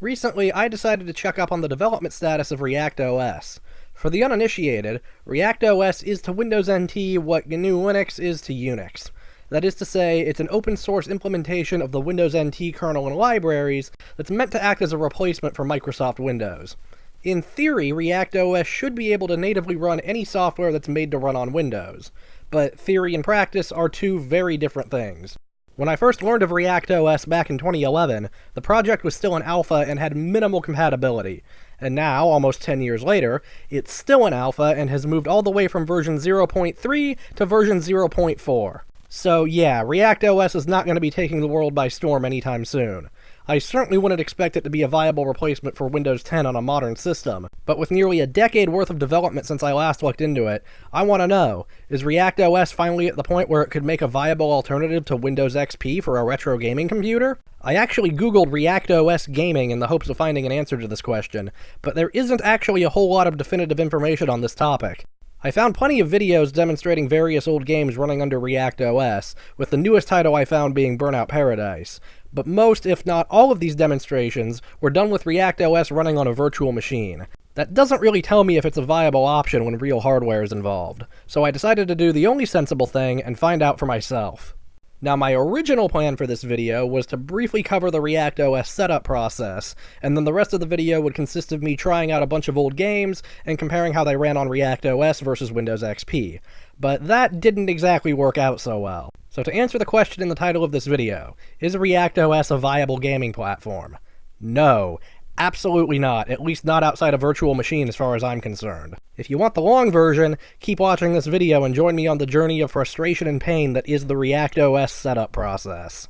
Recently, I decided to check up on the development status of ReactOS. For the uninitiated, ReactOS is to Windows NT what GNU Linux is to Unix. That is to say, it's an open source implementation of the Windows NT kernel and libraries that's meant to act as a replacement for Microsoft Windows. In theory, ReactOS should be able to natively run any software that's made to run on Windows. But theory and practice are two very different things. When I first learned of ReactOS back in 2011, the project was still in alpha and had minimal compatibility. And now, almost 10 years later, it's still in alpha and has moved all the way from version 0.3 to version 0.4. So yeah, ReactOS is not going to be taking the world by storm anytime soon. I certainly wouldn't expect it to be a viable replacement for Windows 10 on a modern system, but with nearly a decade worth of development since I last looked into it, I want to know, is ReactOS finally at the point where it could make a viable alternative to Windows XP for a retro gaming computer? I actually googled ReactOS gaming in the hopes of finding an answer to this question, but there isn't actually a whole lot of definitive information on this topic. I found plenty of videos demonstrating various old games running under ReactOS, with the newest title I found being Burnout Paradise. But most, if not all of these demonstrations, were done with ReactOS running on a virtual machine. That doesn't really tell me if it's a viable option when real hardware is involved, so I decided to do the only sensible thing and find out for myself. Now, my original plan for this video was to briefly cover the ReactOS setup process, and then the rest of the video would consist of me trying out a bunch of old games and comparing how they ran on ReactOS versus Windows XP. But that didn't exactly work out so well. So to answer the question in the title of this video, is ReactOS a viable gaming platform? No, absolutely not, at least not outside a virtual machine as far as I'm concerned. If you want the long version, keep watching this video and join me on the journey of frustration and pain that is the ReactOS setup process.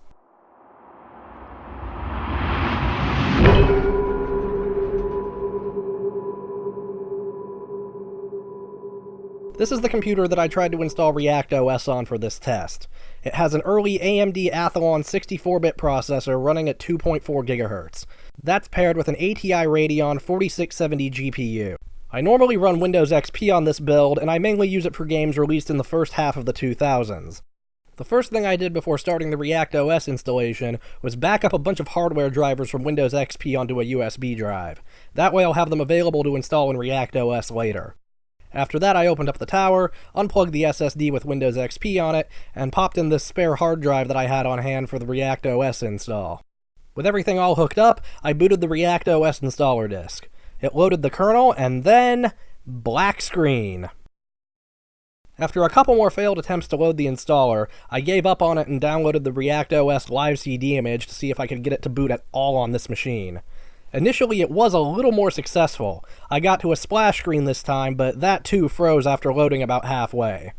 This is the computer that I tried to install ReactOS on for this test. It has an early AMD Athlon 64-bit processor running at 2.4 GHz. That's paired with an ATI Radeon 4670 GPU. I normally run Windows XP on this build, and I mainly use it for games released in the first half of the 2000s. The first thing I did before starting the ReactOS installation was back up a bunch of hardware drivers from Windows XP onto a USB drive. That way I'll have them available to install in ReactOS later. After that, I opened up the tower, unplugged the SSD with Windows XP on it, and popped in this spare hard drive that I had on hand for the ReactOS install. With everything all hooked up, I booted the ReactOS installer disk. It loaded the kernel, and then black screen. After a couple more failed attempts to load the installer, I gave up on it and downloaded the ReactOS live CD image to see if I could get it to boot at all on this machine. Initially, it was a little more successful. I got to a splash screen this time, but that too froze after loading about halfway.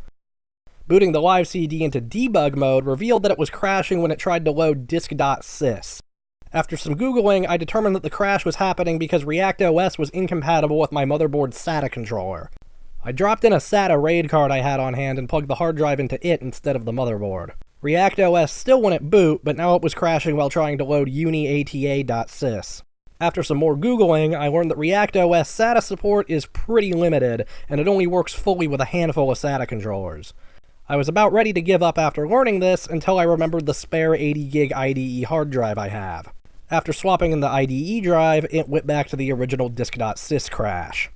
Booting the live CD into debug mode revealed that it was crashing when it tried to load disk.sys. After some Googling, I determined that the crash was happening because ReactOS was incompatible with my motherboard's SATA controller. I dropped in a SATA RAID card I had on hand and plugged the hard drive into it instead of the motherboard. ReactOS still wouldn't boot, but now it was crashing while trying to load uniata.sys. After some more Googling, I learned that ReactOS SATA support is pretty limited, and it only works fully with a handful of SATA controllers. I was about ready to give up after learning this until I remembered the spare 80GB IDE hard drive I have. After swapping in the IDE drive, it went back to the original disk.sys crash.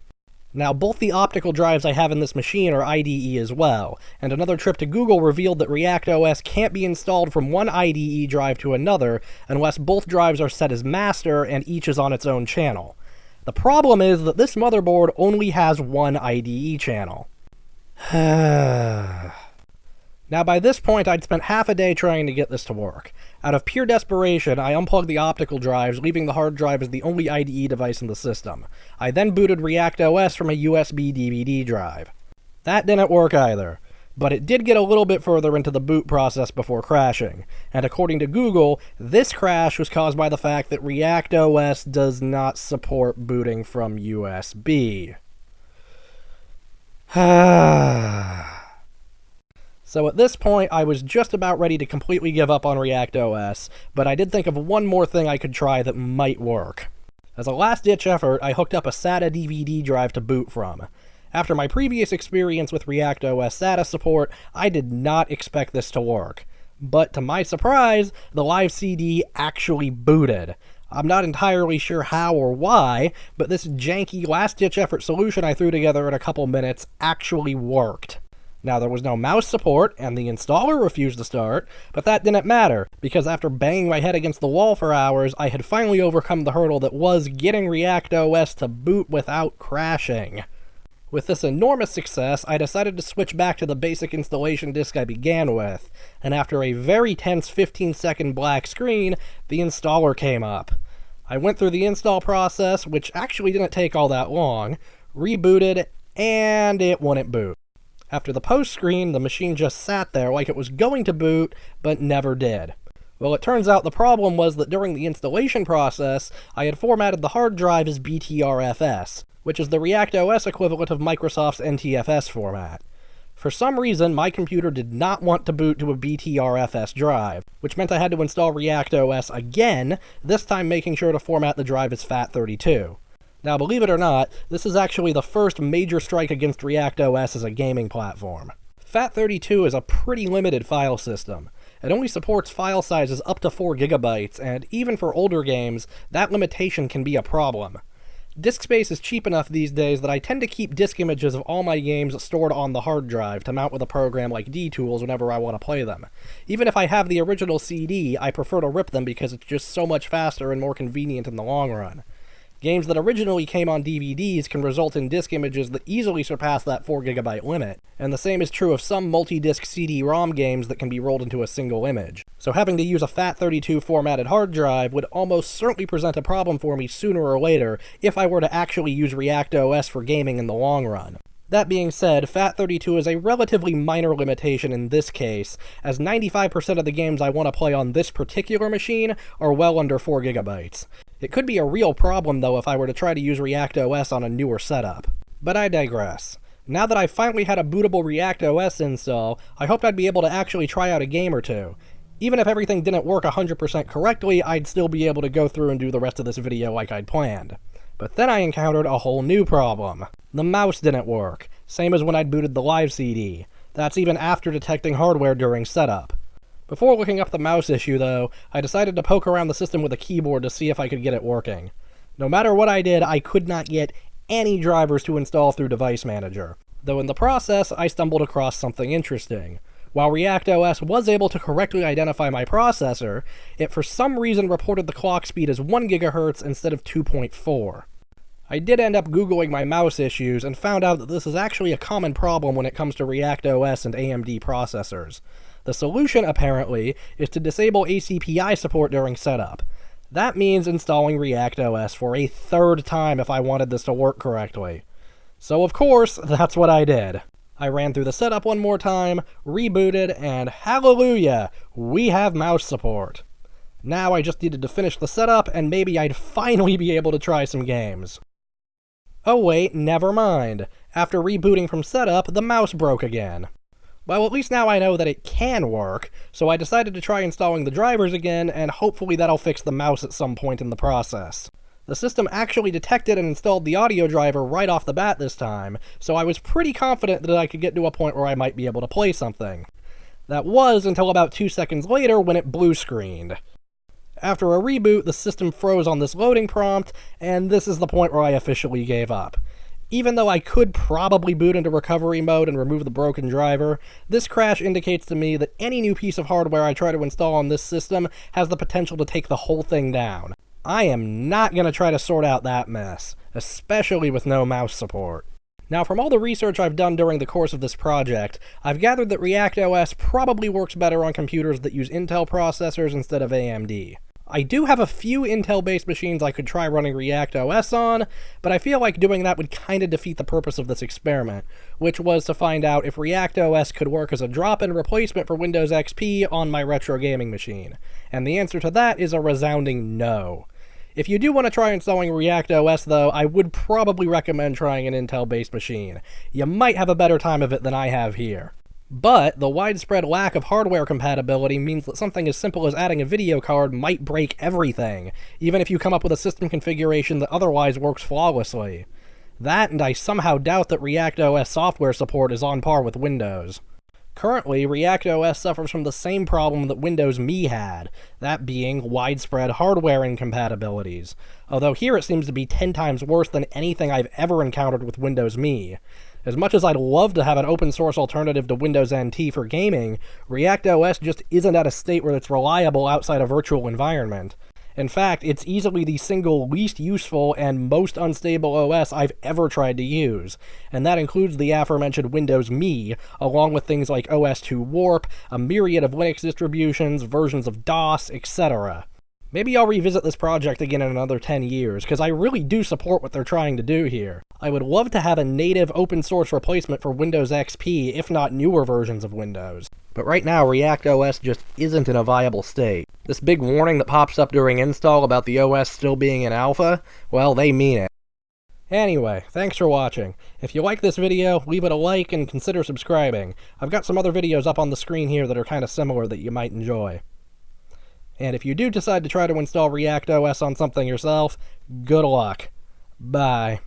Now, both the optical drives I have in this machine are IDE as well, and another trip to Google revealed that ReactOS can't be installed from one IDE drive to another unless both drives are set as master and each is on its own channel. The problem is that this motherboard only has one IDE channel. Now, by this point, I'd spent half a day trying to get this to work. Out of pure desperation, I unplugged the optical drives, leaving the hard drive as the only IDE device in the system. I then booted ReactOS from a USB DVD drive. That didn't work either, but it did get a little bit further into the boot process before crashing, and according to Google, this crash was caused by the fact that ReactOS does not support booting from USB. So at this point, I was just about ready to completely give up on ReactOS, but I did think of one more thing I could try that might work. As a last-ditch effort, I hooked up a SATA DVD drive to boot from. After my previous experience with ReactOS SATA support, I did not expect this to work. But to my surprise, the live CD actually booted. I'm not entirely sure how or why, but this janky last-ditch effort solution I threw together in a couple minutes actually worked. Now, there was no mouse support, and the installer refused to start, but that didn't matter, because after banging my head against the wall for hours, I had finally overcome the hurdle that was getting ReactOS to boot without crashing. With this enormous success, I decided to switch back to the basic installation disk I began with, and after a very tense 15-second black screen, the installer came up. I went through the install process, which actually didn't take all that long, rebooted, and it wouldn't boot. After the post screen, the machine just sat there like it was going to boot, but never did. Well, it turns out the problem was that during the installation process, I had formatted the hard drive as BTRFS, which is the ReactOS equivalent of Microsoft's NTFS format. For some reason, my computer did not want to boot to a BTRFS drive, which meant I had to install ReactOS again, this time making sure to format the drive as FAT32. Now, believe it or not, this is actually the first major strike against ReactOS as a gaming platform. FAT32 is a pretty limited file system. It only supports file sizes up to 4 GB, and even for older games, that limitation can be a problem. Disk space is cheap enough these days that I tend to keep disk images of all my games stored on the hard drive to mount with a program like DTools whenever I want to play them. Even if I have the original CD, I prefer to rip them because it's just so much faster and more convenient in the long run. Games that originally came on DVDs can result in disk images that easily surpass that 4 GB limit, and the same is true of some multi-disc CD-ROM games that can be rolled into a single image. So having to use a FAT32 formatted hard drive would almost certainly present a problem for me sooner or later if I were to actually use ReactOS for gaming in the long run. That being said, FAT32 is a relatively minor limitation in this case, as 95% of the games I want to play on this particular machine are well under 4 GB. It could be a real problem, though, if I were to try to use ReactOS on a newer setup. But I digress. Now that I've finally had a bootable ReactOS install, I hoped I'd be able to actually try out a game or two. Even if everything didn't work 100% correctly, I'd still be able to go through and do the rest of this video like I'd planned. But then I encountered a whole new problem. The mouse didn't work, same as when I'd booted the live CD. That's even after detecting hardware during setup. Before looking up the mouse issue, though, I decided to poke around the system with a keyboard to see if I could get it working. No matter what I did, I could not get any drivers to install through Device Manager, though in the process, I stumbled across something interesting. While ReactOS was able to correctly identify my processor, it for some reason reported the clock speed as 1 GHz instead of 2.4. I did end up Googling my mouse issues and found out that this is actually a common problem when it comes to ReactOS and AMD processors. The solution, apparently, is to disable ACPI support during setup. That means installing ReactOS for a third time if I wanted this to work correctly. So of course, that's what I did. I ran through the setup one more time, rebooted, and hallelujah, we have mouse support. Now I just needed to finish the setup, and maybe I'd finally be able to try some games. Oh wait, never mind. After rebooting from setup, the mouse broke again. Well, at least now I know that it can work, so I decided to try installing the drivers again, and hopefully that'll fix the mouse at some point in the process. The system actually detected and installed the audio driver right off the bat this time, so I was pretty confident that I could get to a point where I might be able to play something. That was until about 2 seconds later when it blue screened. After a reboot, the system froze on this loading prompt, and this is the point where I officially gave up. Even though I could probably boot into recovery mode and remove the broken driver, this crash indicates to me that any new piece of hardware I try to install on this system has the potential to take the whole thing down. I am not going to try to sort out that mess, especially with no mouse support. Now, from all the research I've done during the course of this project, I've gathered that ReactOS probably works better on computers that use Intel processors instead of AMD. I do have a few Intel-based machines I could try running ReactOS on, but I feel like doing that would kinda defeat the purpose of this experiment, which was to find out if ReactOS could work as a drop-in replacement for Windows XP on my retro gaming machine. And the answer to that is a resounding no. If you do want to try installing ReactOS, though, I would probably recommend trying an Intel-based machine. You might have a better time of it than I have here. But the widespread lack of hardware compatibility means that something as simple as adding a video card might break everything, even if you come up with a system configuration that otherwise works flawlessly. That, and I somehow doubt that ReactOS software support is on par with Windows. Currently, ReactOS suffers from the same problem that Windows Me had, that being widespread hardware incompatibilities, although here it seems to be 10 times worse than anything I've ever encountered with Windows Me. As much as I'd love to have an open source alternative to Windows NT for gaming, ReactOS just isn't at a state where it's reliable outside a virtual environment. In fact, it's easily the single least useful and most unstable OS I've ever tried to use, and that includes the aforementioned Windows Me, along with things like OS/2 Warp, a myriad of Linux distributions, versions of DOS, etc. Maybe I'll revisit this project again in another 10 years, because I really do support what they're trying to do here. I would love to have a native open source replacement for Windows XP, if not newer versions of Windows. But right now, ReactOS just isn't in a viable state. This big warning that pops up during install about the OS still being in alpha, well, they mean it. Anyway, thanks for watching. If you like this video, leave it a like and consider subscribing. I've got some other videos up on the screen here that are kind of similar that you might enjoy. And if you do decide to try to install ReactOS on something yourself, good luck. Bye.